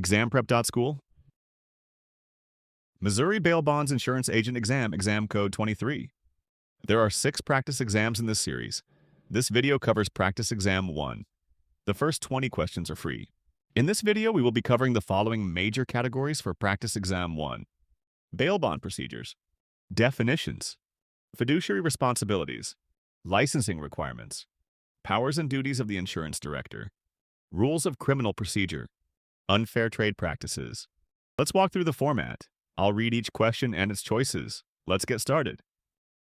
ExamPrep.School. Missouri Bail Bonds Insurance Agent Exam Code 23. There are 6 practice exams in this series. This video covers Practice Exam 1. The first 20 questions are free. In this video, we will be covering the following major categories for Practice Exam 1. Bail bond procedures, definitions, fiduciary responsibilities, licensing requirements, powers and duties of the insurance director, rules of criminal procedure, unfair trade practices. Let's walk through the format. I'll read each question and its choices. Let's get started.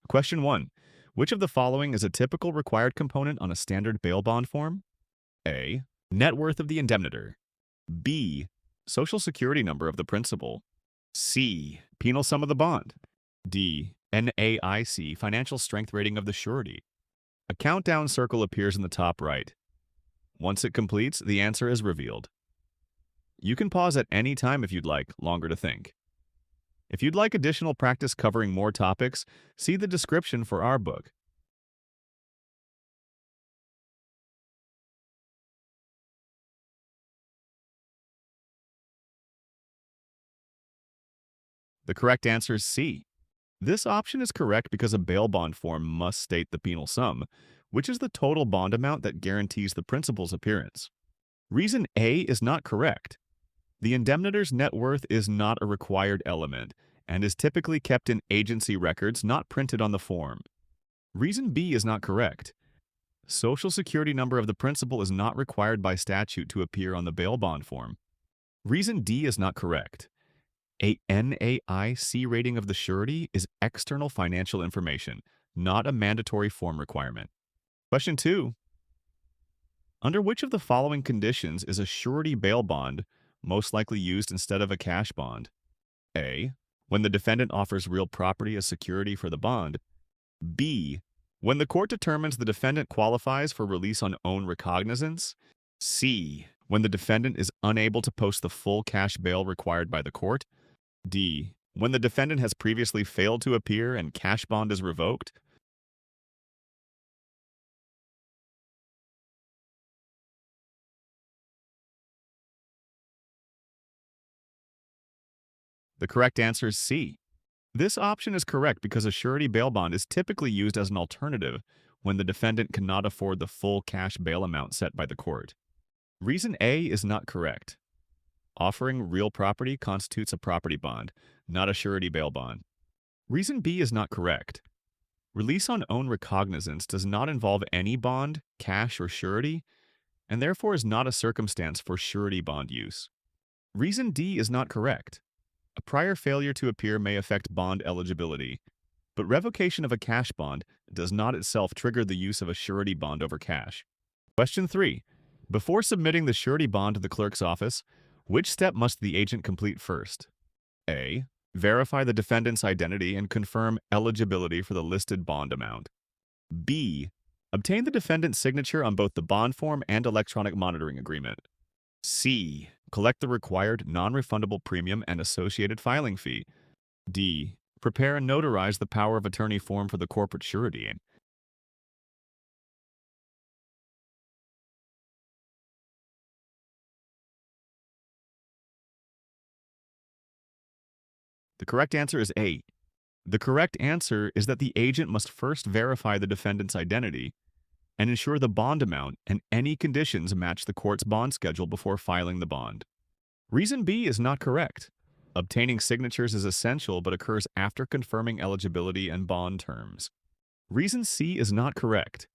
Question 1. Which of the following is a typical required component on a standard bail bond form? A. Net worth of the indemnitor. B. Social security number of the principal. C. Penal sum of the bond. D. NAIC financial strength rating of the surety. A countdown circle appears in the top right. Once it completes, the answer is revealed. You can pause at any time if you'd like longer to think. If you'd like additional practice covering more topics, see the description for our book. The correct answer is C. This option is correct because a bail bond form must state the penal sum, which is the total bond amount that guarantees the principal's appearance. Reason A is not correct. The indemnitor's net worth is not a required element and is typically kept in agency records, not printed on the form. Reason B is not correct. Social security number of the principal is not required by statute to appear on the bail bond form. Reason D is not correct. A NAIC rating of the surety is external financial information, not a mandatory form requirement. Question 2. Under which of the following conditions is a surety bail bond most likely used instead of a cash bond? A. When the defendant offers real property as security for the bond. B. When the court determines the defendant qualifies for release on own recognizance. C. When the defendant is unable to post the full cash bail required by the court. D. When the defendant has previously failed to appear and cash bond is revoked. The correct answer is C. This option is correct because a surety bail bond is typically used as an alternative when the defendant cannot afford the full cash bail amount set by the court. Reason A is not correct. Offering real property constitutes a property bond, not a surety bail bond. Reason B is not correct. Release on own recognizance does not involve any bond, cash, or surety, and therefore is not a circumstance for surety bond use. Reason D is not correct. A prior failure to appear may affect bond eligibility, but revocation of a cash bond does not itself trigger the use of a surety bond over cash. Question 3. Before submitting the surety bond to the clerk's office, which step must the agent complete first? A. Verify the defendant's identity and confirm eligibility for the listed bond amount. B. Obtain the defendant's signature on both the bond form and electronic monitoring agreement. C. Collect the required non-refundable premium and associated filing fee. D. Prepare and notarize the power of attorney form for the corporate surety. The correct answer is A. The correct answer is that the agent must first verify the defendant's identity and ensure the bond amount and any conditions match the court's bond schedule before filing the bond. Reason B is not correct. Obtaining signatures is essential but occurs after confirming eligibility and bond terms. Reason C is not correct.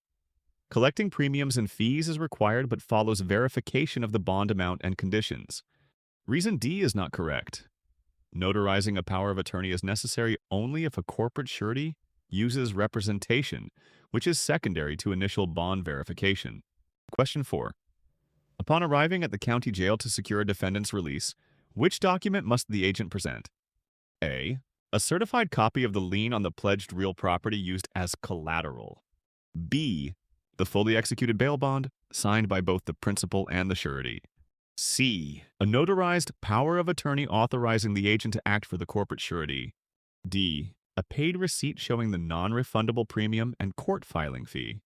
Collecting premiums and fees is required but follows verification of the bond amount and conditions. Reason D is not correct. Notarizing a power of attorney is necessary only if a corporate surety uses representation, which is secondary to initial bond verification. Question 4. Upon arriving at the county jail to secure a defendant's release, which document must the agent present? A. A certified copy of the lien on the pledged real property used as collateral. B. The fully executed bail bond, signed by both the principal and the surety. C. A notarized power of attorney authorizing the agent to act for the corporate surety. D. A paid receipt showing the non-refundable premium and court filing fee.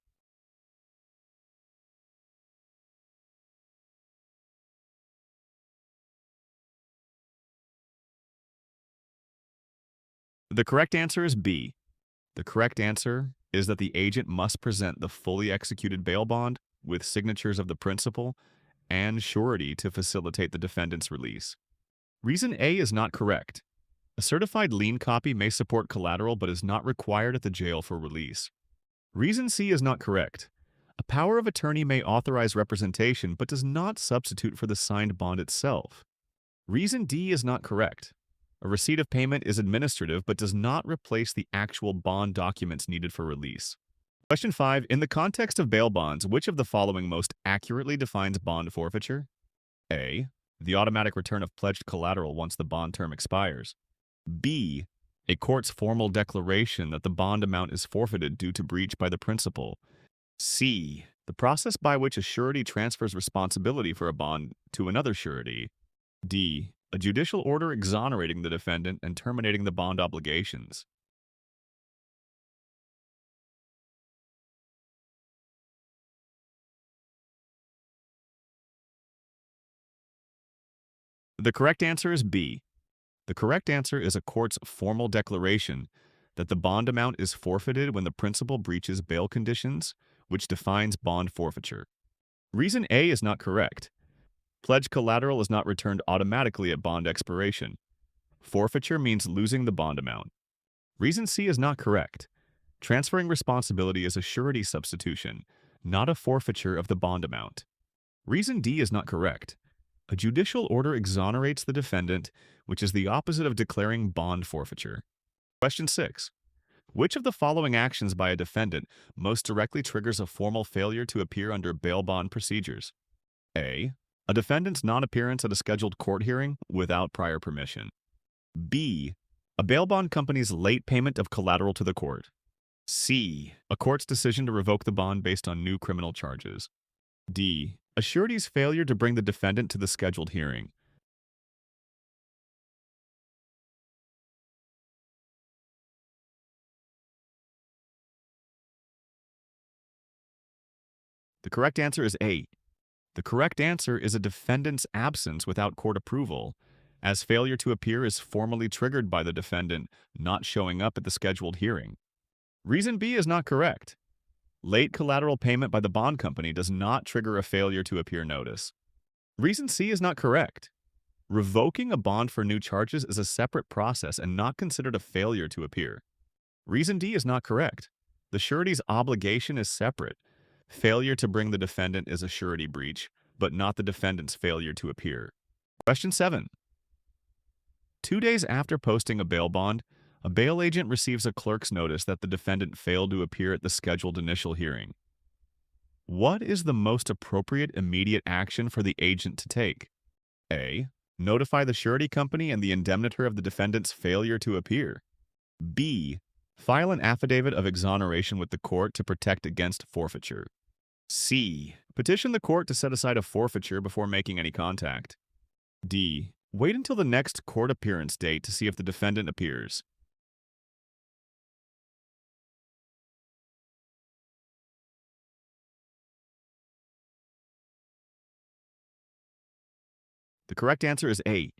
The correct answer is B. The correct answer is that the agent must present the fully executed bail bond with signatures of the principal and surety to facilitate the defendant's release. Reason A is not correct. A certified lien copy may support collateral but is not required at the jail for release. Reason C is not correct. A power of attorney may authorize representation but does not substitute for the signed bond itself. Reason D is not correct. A receipt of payment is administrative but does not replace the actual bond documents needed for release. Question 5. In the context of bail bonds, which of the following most accurately defines bond forfeiture? A. The automatic return of pledged collateral once the bond term expires. B. A court's formal declaration that the bond amount is forfeited due to breach by the principal. C. The process by which a surety transfers responsibility for a bond to another surety. D. A judicial order exonerating the defendant and terminating the bond obligations. The correct answer is B. The correct answer is a court's formal declaration that the bond amount is forfeited when the principal breaches bail conditions, which defines bond forfeiture. Reason A is not correct. Pledged collateral is not returned automatically at bond expiration. Forfeiture means losing the bond amount. Reason C is not correct. Transferring responsibility is a surety substitution, not a forfeiture of the bond amount. Reason D is not correct. A judicial order exonerates the defendant, which is the opposite of declaring bond forfeiture. Question 6. Which of the following actions by a defendant most directly triggers a formal failure to appear under bail bond procedures? A. A defendant's non-appearance at a scheduled court hearing without prior permission. B. A bail bond company's late payment of collateral to the court. C. A court's decision to revoke the bond based on new criminal charges. D. A surety's failure to bring the defendant to the scheduled hearing. The correct answer is A. The correct answer is a defendant's absence without court approval, as failure to appear is formally triggered by the defendant not showing up at the scheduled hearing. Reason B is not correct. Late collateral payment by the bond company does not trigger a failure to appear notice. Reason C is not correct. Revoking a bond for new charges is a separate process and not considered a failure to appear. Reason D is not correct. The surety's obligation is separate. Failure to bring the defendant is a surety breach, but not the defendant's failure to appear. Question 7. 2 days after posting a bail bond, a bail agent receives a clerk's notice that the defendant failed to appear at the scheduled initial hearing. What is the most appropriate immediate action for the agent to take? A. Notify the surety company and the indemnitor of the defendant's failure to appear. B. File an affidavit of exoneration with the court to protect against forfeiture. C. Petition the court to set aside a forfeiture before making any contact. D. Wait until the next court appearance date to see if the defendant appears. The correct answer is A.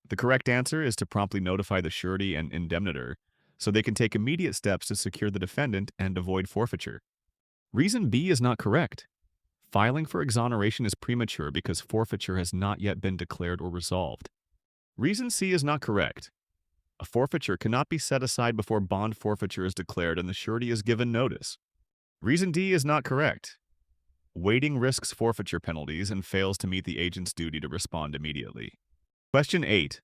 The correct answer is to promptly notify the surety and indemnitor so they can take immediate steps to secure the defendant and avoid forfeiture. Reason B is not correct. Filing for exoneration is premature because forfeiture has not yet been declared or resolved. Reason C is not correct. A forfeiture cannot be set aside before bond forfeiture is declared and the surety is given notice. Reason D is not correct. Waiting risks forfeiture penalties and fails to meet the agent's duty to respond immediately. Question 8.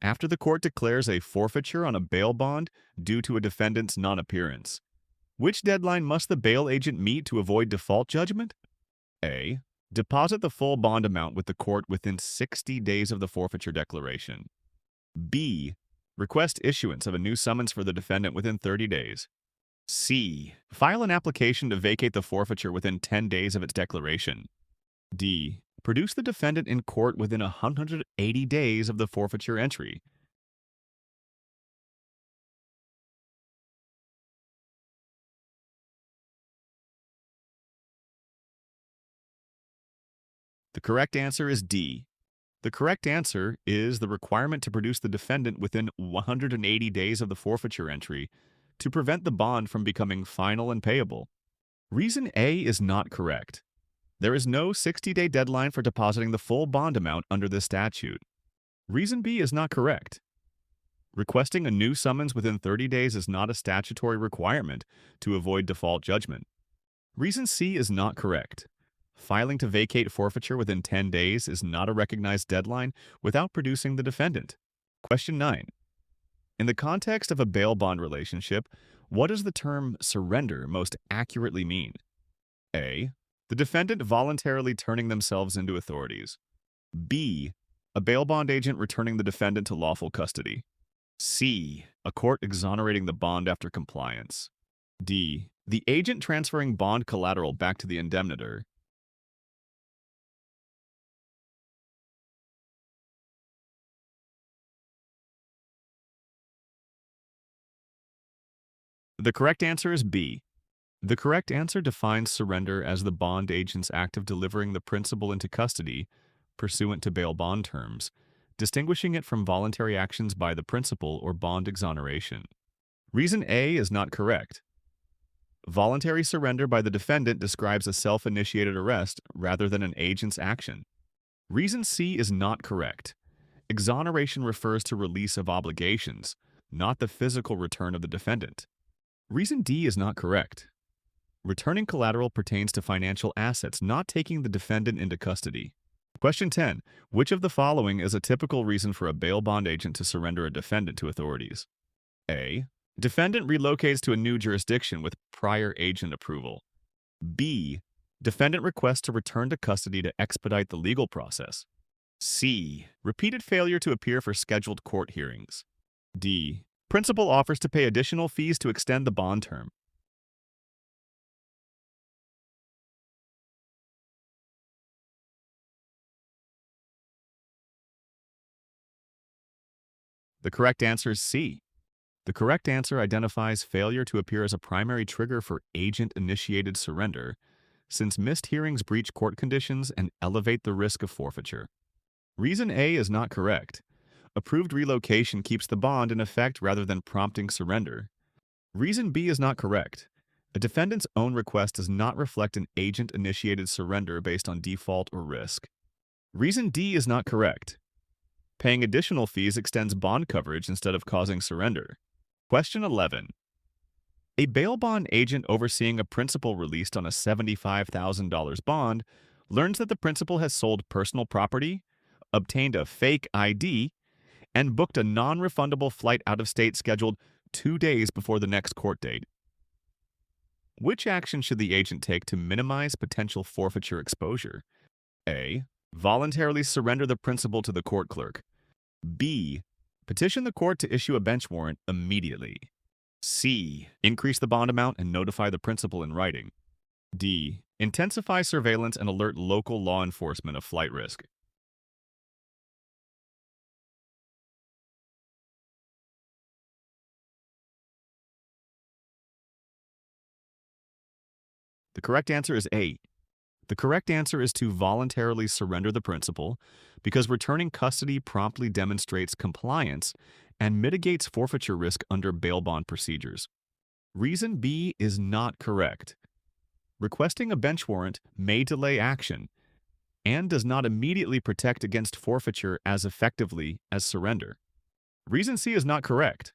After the court declares a forfeiture on a bail bond due to a defendant's non-appearance, which deadline must the bail agent meet to avoid default judgment? A. Deposit the full bond amount with the court within 60 days of the forfeiture declaration. B. Request issuance of a new summons for the defendant within 30 days. C. File an application to vacate the forfeiture within 10 days of its declaration. D. Produce the defendant in court within 180 days of the forfeiture entry. The correct answer is D. The correct answer is the requirement to produce the defendant within 180 days of the forfeiture entry to prevent the bond from becoming final and payable. Reason A is not correct. There is no 60-day deadline for depositing the full bond amount under this statute. Reason B is not correct. Requesting a new summons within 30 days is not a statutory requirement to avoid default judgment. Reason C is not correct. Filing to vacate forfeiture within 10 days is not a recognized deadline without producing the defendant. Question 9. In the context of a bail bond relationship, what does the term surrender most accurately mean? A. The defendant voluntarily turning themselves into authorities. B. A bail bond agent returning the defendant to lawful custody. C. A court exonerating the bond after compliance. D. The agent transferring bond collateral back to the indemnitor. The correct answer is B. The correct answer defines surrender as the bond agent's act of delivering the principal into custody pursuant to bail bond terms, distinguishing it from voluntary actions by the principal or bond exoneration. Reason A is not correct. Voluntary surrender by the defendant describes a self-initiated arrest rather than an agent's action. Reason C is not correct. Exoneration refers to release of obligations, not the physical return of the defendant. Reason D is not correct. Returning collateral pertains to financial assets, not taking the defendant into custody. Question 10. Which of the following is a typical reason for a bail bond agent to surrender a defendant to authorities? A. Defendant relocates to a new jurisdiction with prior agent approval. B. Defendant requests to return to custody to expedite the legal process. C. Repeated failure to appear for scheduled court hearings. D. Principal offers to pay additional fees to extend the bond term. The correct answer is C. The correct answer identifies failure to appear as a primary trigger for agent-initiated surrender, since missed hearings breach court conditions and elevate the risk of forfeiture. Reason A is not correct. Approved relocation keeps the bond in effect rather than prompting surrender. Reason B is not correct. A defendant's own request does not reflect an agent-initiated surrender based on default or risk. Reason D is not correct. Paying additional fees extends bond coverage instead of causing surrender. Question 11. A bail bond agent overseeing a principal released on a $75,000 bond learns that the principal has sold personal property, obtained a fake ID, and booked a non-refundable flight out of state scheduled 2 days before the next court date. Which action should the agent take to minimize potential forfeiture exposure? A. Voluntarily surrender the principal to the court clerk. B. Petition the court to issue a bench warrant immediately. C. Increase the bond amount and notify the principal in writing. D. Intensify surveillance and alert local law enforcement of flight risk. The correct answer is A. The correct answer is to voluntarily surrender the principal because returning custody promptly demonstrates compliance and mitigates forfeiture risk under bail bond procedures. Reason B is not correct. Requesting a bench warrant may delay action and does not immediately protect against forfeiture as effectively as surrender. Reason C is not correct.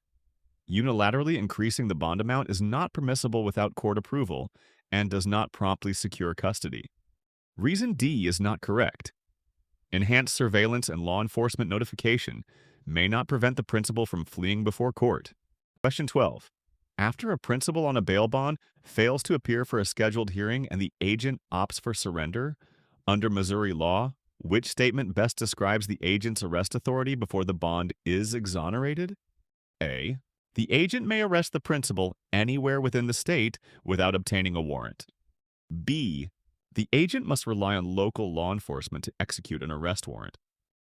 Unilaterally increasing the bond amount is not permissible without court approval and does not promptly secure custody. Reason D is not correct. Enhanced surveillance and law enforcement notification may not prevent the principal from fleeing before court. Question 12. After a principal on a bail bond fails to appear for a scheduled hearing and the agent opts for surrender, under Missouri law, which statement best describes the agent's arrest authority before the bond is exonerated? A. The agent may arrest the principal anywhere within the state without obtaining a warrant. B. The agent must rely on local law enforcement to execute an arrest warrant.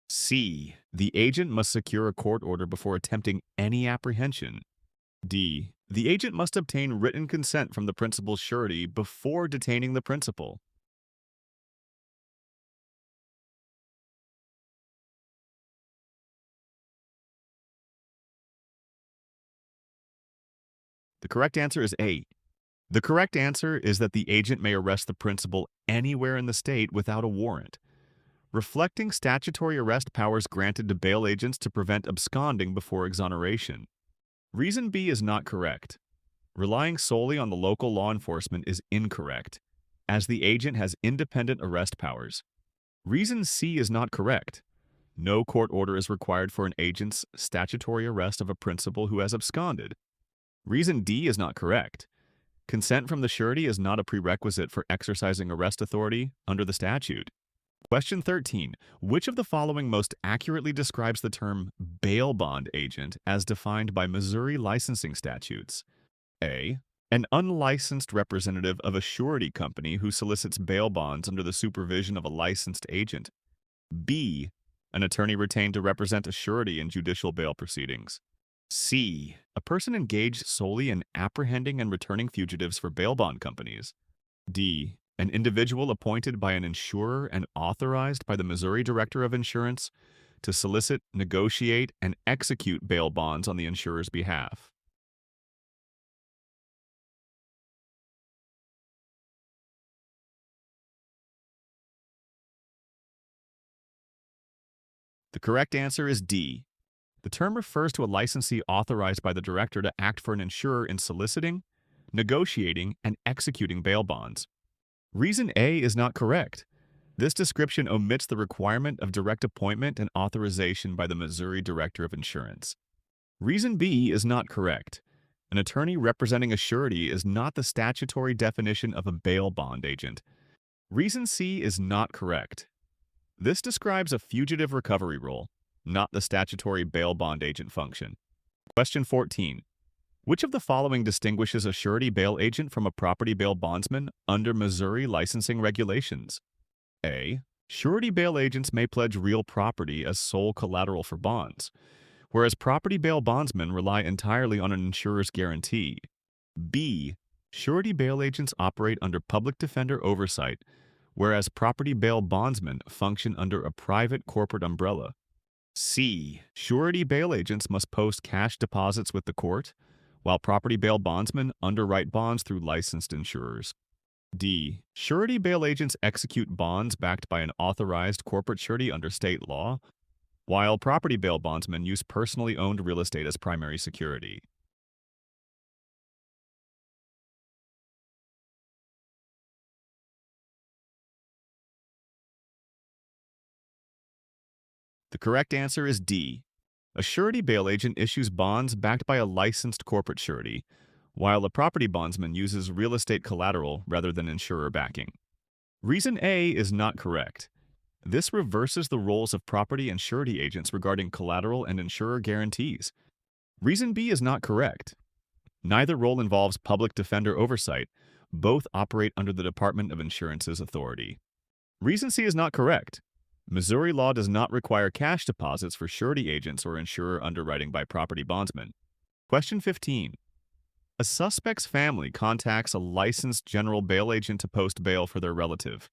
C. The agent must secure a court order before attempting any apprehension. D. The agent must obtain written consent from the principal's surety before detaining the principal. The correct answer is A. The correct answer is that the agent may arrest the principal anywhere in the state without a warrant, reflecting statutory arrest powers granted to bail agents to prevent absconding before exoneration. Reason B is not correct. Relying solely on the local law enforcement is incorrect, as the agent has independent arrest powers. Reason C is not correct. No court order is required for an agent's statutory arrest of a principal who has absconded. Reason D is not correct. Consent from the surety is not a prerequisite for exercising arrest authority under the statute. Question 13. Which of the following most accurately describes the term bail bond agent as defined by Missouri licensing statutes? A. An unlicensed representative of a surety company who solicits bail bonds under the supervision of a licensed agent. B. An attorney retained to represent a surety in judicial bail proceedings. C. A person engaged solely in apprehending and returning fugitives for bail bond companies. D. An individual appointed by an insurer and authorized by the Missouri Director of Insurance to solicit, negotiate, and execute bail bonds on the insurer's behalf. The correct answer is D. The term refers to a licensee authorized by the director to act for an insurer in soliciting, negotiating, and executing bail bonds. Reason A is not correct. This description omits the requirement of direct appointment and authorization by the Missouri Director of Insurance. Reason B is not correct. An attorney representing a surety is not the statutory definition of a bail bond agent. Reason C is not correct. This describes a fugitive recovery role, not the statutory bail bond agent function. Question 14. Which of the following distinguishes a surety bail agent from a property bail bondsman under Missouri licensing regulations? A. Surety bail agents may pledge real property as sole collateral for bonds, whereas property bail bondsmen rely entirely on an insurer's guarantee. B. Surety bail agents operate under public defender oversight, whereas property bail bondsmen function under a private corporate umbrella. C. Surety bail agents must post cash deposits with the court, while property bail bondsmen underwrite bonds through licensed insurers. D. Surety bail agents execute bonds backed by an authorized corporate surety under state law, while property bail bondsmen use personally owned real estate as primary security. The correct answer is D. A surety bail agent issues bonds backed by a licensed corporate surety, while a property bondsman uses real estate collateral rather than insurer backing. Reason A is not correct. This reverses the roles of property and surety agents regarding collateral and insurer guarantees. Reason B is not correct. Neither role involves public defender oversight. Both operate under the Department of Insurance's authority. Reason C is not correct. Missouri law does not require cash deposits for surety agents or insurer underwriting by property bondsmen. Question 15. A suspect's family contacts a licensed general bail agent to post bail for their relative.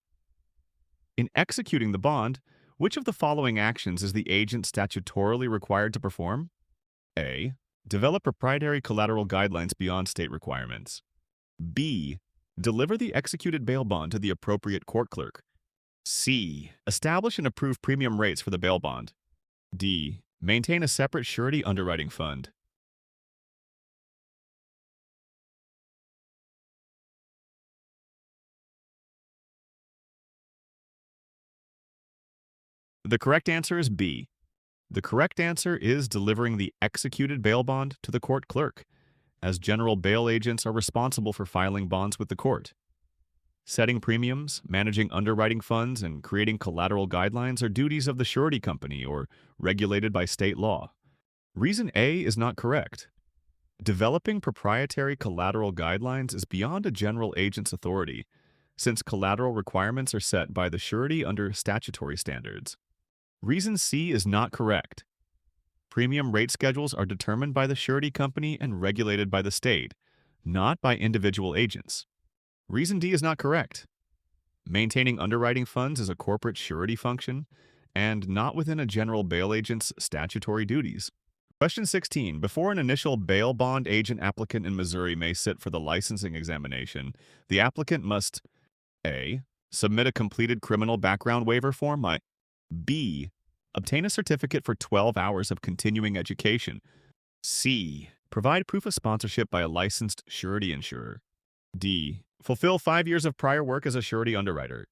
In executing the bond, which of the following actions is the agent statutorily required to perform? A. Develop proprietary collateral guidelines beyond state requirements. B. Deliver the executed bail bond to the appropriate court clerk. C. Establish and approve premium rates for the bail bond. D. Maintain a separate surety underwriting fund. The correct answer is B. The correct answer is delivering the executed bail bond to the court clerk, as general bail agents are responsible for filing bonds with the court. Setting premiums, managing underwriting funds, and creating collateral guidelines are duties of the surety company or regulated by state law. Reason A is not correct. Developing proprietary collateral guidelines is beyond a general agent's authority, since collateral requirements are set by the surety under statutory standards. Reason C is not correct. Premium rate schedules are determined by the surety company and regulated by the state, not by individual agents. Reason D is not correct. Maintaining underwriting funds is a corporate surety function and not within a general bail agent's statutory duties. Question 16. Before an initial bail bond agent applicant in Missouri may sit for the licensing examination, the applicant must A. Submit a completed criminal background waiver form. B. Obtain a certificate for 12 hours of continuing education. C. Provide proof of sponsorship by a licensed surety insurer. D. Fulfill 5 years of prior work as a surety underwriter.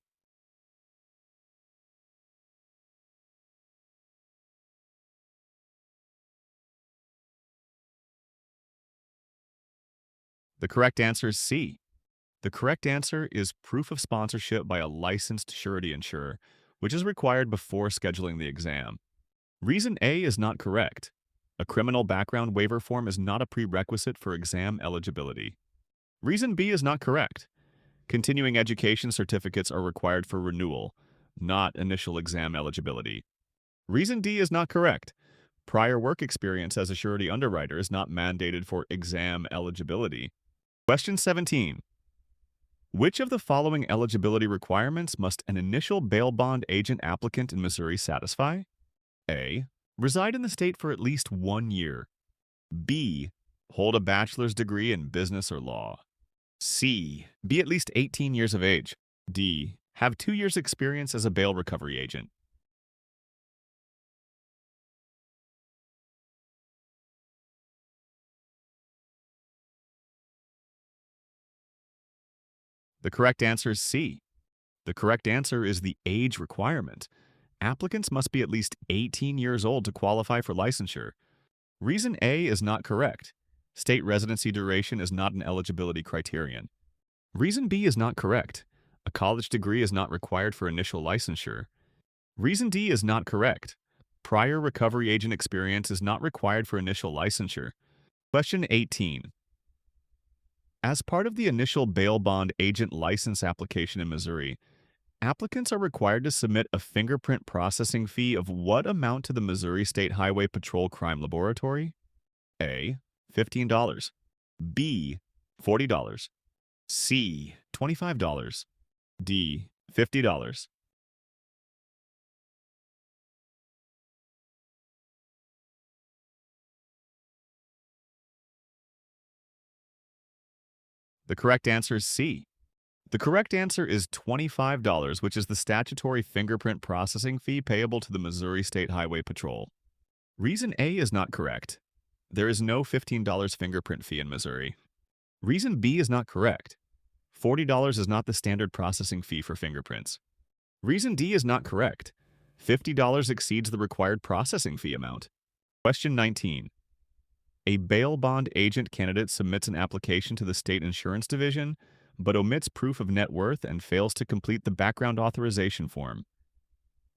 The correct answer is C. The correct answer is proof of sponsorship by a licensed surety insurer, which is required before scheduling the exam. Reason A is not correct. A criminal background waiver form is not a prerequisite for exam eligibility. Reason B is not correct. Continuing education certificates are required for renewal, not initial exam eligibility. Reason D is not correct. Prior work experience as a surety underwriter is not mandated for exam eligibility. Question 17. Which of the following eligibility requirements must an initial bail bond agent applicant in Missouri satisfy? A. Reside in the state for at least 1 year. B. Hold a bachelor's degree in business or law. C. Be at least 18 years of age. D. Have 2 years' experience as a bail recovery agent. The correct answer is C. The correct answer is the age requirement. Applicants must be at least 18 years old to qualify for licensure. Reason A is not correct. State residency duration is not an eligibility criterion. Reason B is not correct. A college degree is not required for initial licensure. Reason D is not correct. Prior recovery agent experience is not required for initial licensure. Question 18. As part of the initial bail bond agent license application in Missouri, applicants are required to submit a fingerprint processing fee of what amount to the Missouri State Highway Patrol Crime Laboratory? A. $15. B. $40. C. $25. D. $50. The correct answer is C. The correct answer is $25, which is the statutory fingerprint processing fee payable to the Missouri State Highway Patrol. Reason A is not correct. There is no $15 fingerprint fee in Missouri. Reason B is not correct. $40 is not the standard processing fee for fingerprints. Reason D is not correct. $50 exceeds the required processing fee amount. Question 19. A bail bond agent candidate submits an application to the State Insurance Division, but omits proof of net worth and fails to complete the background authorization form.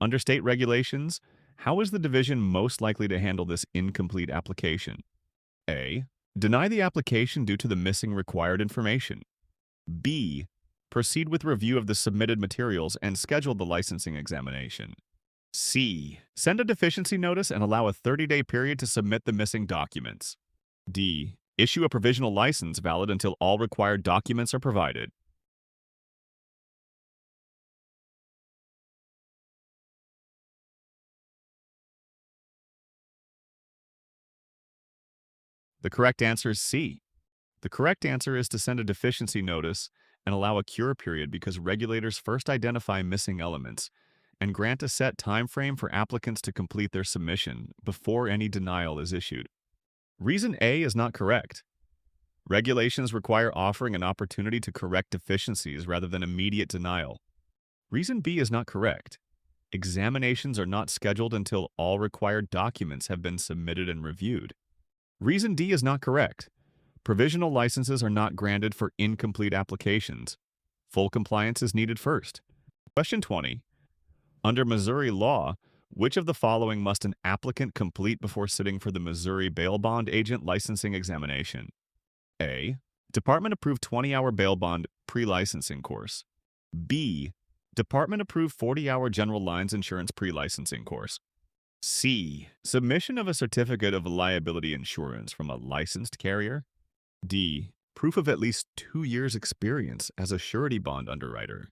Under state regulations, how is the division most likely to handle this incomplete application? A. Deny the application due to the missing required information. B. Proceed with review of the submitted materials and schedule the licensing examination. C. Send a deficiency notice and allow a 30-day period to submit the missing documents. D. Issue a provisional license valid until all required documents are provided. The correct answer is C. The correct answer is to send a deficiency notice and allow a cure period because regulators first identify missing elements and grant a set time frame for applicants to complete their submission before any denial is issued. Reason A is not correct. Regulations require offering an opportunity to correct deficiencies rather than immediate denial. Reason B is not correct. Examinations are not scheduled until all required documents have been submitted and reviewed. Reason D is not correct. Provisional licenses are not granted for incomplete applications. Full compliance is needed first. Question 20. Under Missouri law, which of the following must an applicant complete before sitting for the Missouri Bail Bond Agent Licensing Examination? A. Department-approved 20-hour bail bond pre-licensing course. B. Department-approved 40-hour general lines insurance pre-licensing course. C. Submission of a certificate of liability insurance from a licensed carrier. D. Proof of at least 2 years' experience as a surety bond underwriter.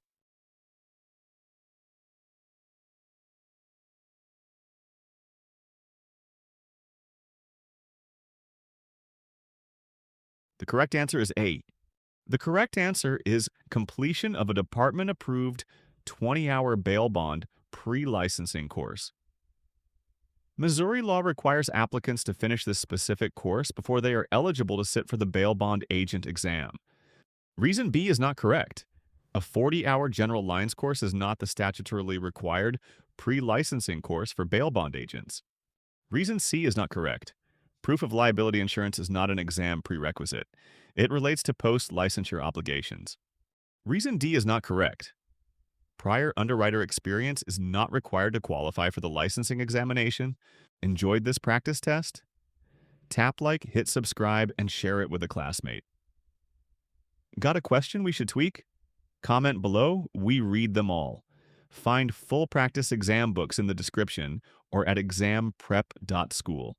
The correct answer is A. The correct answer is completion of a department-approved 20-hour bail bond pre-licensing course. Missouri law requires applicants to finish this specific course before they are eligible to sit for the bail bond agent exam. Reason B is not correct. A 40-hour general lines course is not the statutorily required pre-licensing course for bail bond agents. Reason C is not correct. Proof of liability insurance is not an exam prerequisite. It relates to post-licensure obligations. Reason D is not correct. Prior underwriter experience is not required to qualify for the licensing examination. Enjoyed this practice test? Tap like, hit subscribe, and share it with a classmate. Got a question we should tweak? Comment below, we read them all. Find full practice exam books in the description or at ExamPrep.School.